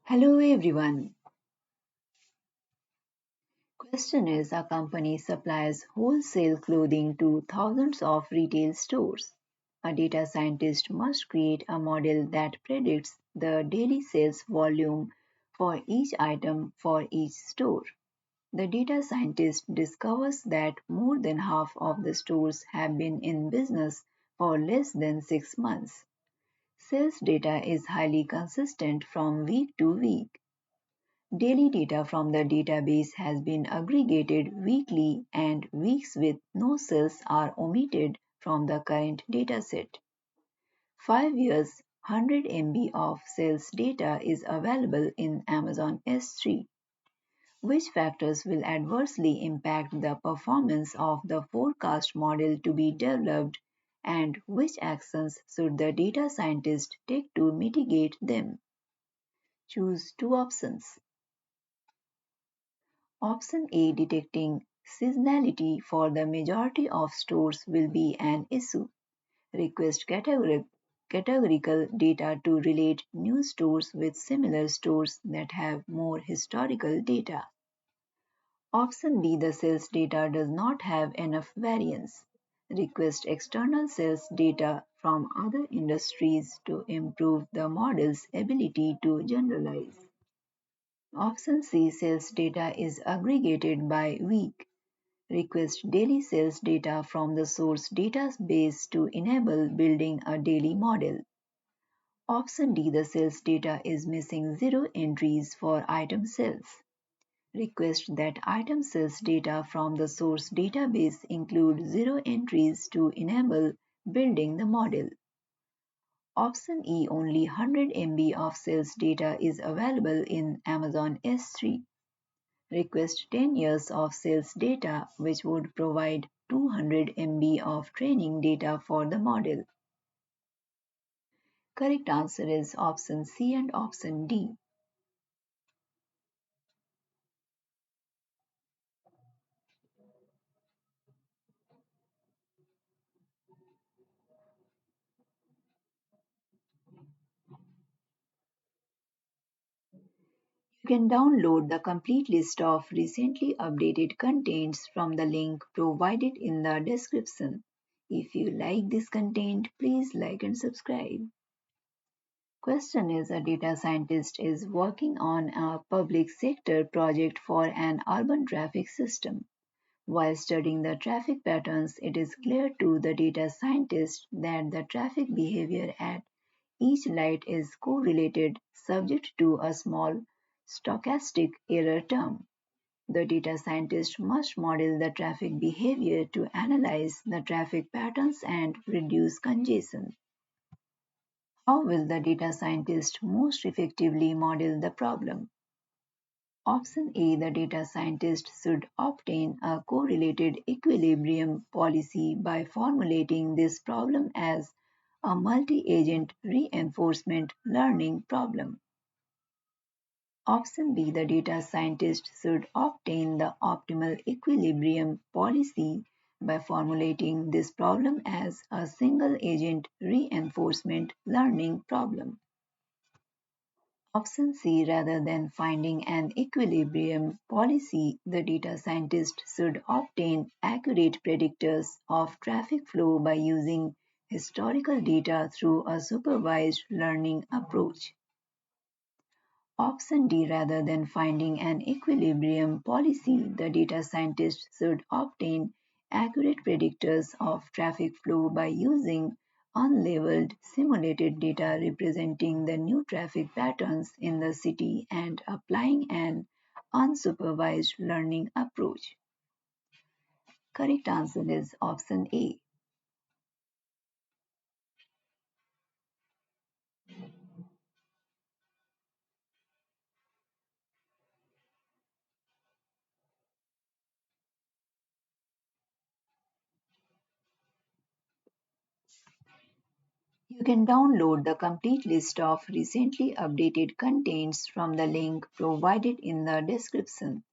Hello everyone. Question is a company supplies wholesale clothing to thousands of retail stores. A data scientist must create a model that predicts the daily sales volume for each item for each store. The data scientist discovers that more than half of the stores have been in business for less than 6 months. Sales data is highly consistent from week to week. Daily data from the database has been aggregated weekly and weeks with no cells are omitted from the current dataset. 5 years 100 MB of sales data is available in Amazon S3. Which factors will adversely impact the performance of the forecast model to be developed and which actions should the data scientist take to mitigate them? Choose two options. Option A detecting seasonality for the majority of stores will be an issue. Request categorical data to relate new stores with similar stores that have more historical data. Option B the sales data does not have enough variance. Request external sales data from other industries to improve the model's ability to generalize. Option C sales data is aggregated by week. Request daily sales data from the source database to enable building a daily model. Option D the sales data is missing zero entries for item sales. Request that item sales data from the source database include zero entries to enable building the model. Option E only 100 MB of sales data is available in Amazon S3. Request 10 years of sales data, which would provide 200 MB of training data for the model. Correct answer is option C and option D. You can download the complete list of recently updated contents from the link provided in the description. If you like this content, please like and subscribe. Question is a data scientist is working on a public sector project for an urban traffic system. While studying the traffic patterns, it is clear to the data scientist that the traffic behavior at each light is correlated subject to a small stochastic error term. The data scientist must model the traffic behavior to analyze the traffic patterns and reduce congestion. How will the data scientist most effectively model the problem? Option A the data scientist should obtain a correlated equilibrium policy by formulating this problem as a multi-agent reinforcement learning problem. Option B the data scientist should obtain the optimal equilibrium policy by formulating this problem as a single agent reinforcement learning problem. Option C rather than finding an equilibrium policy, the data scientist should obtain accurate predictors of traffic flow by using historical data through a supervised learning approach. Option D rather than finding an equilibrium policy, the data scientist should obtain accurate predictors of traffic flow by using unlabeled simulated data representing the new traffic patterns in the city and applying an unsupervised learning approach. Correct answer is option A. You can download the complete list of recently updated contents from the link provided in the description.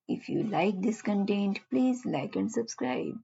If you like this content, please like and subscribe.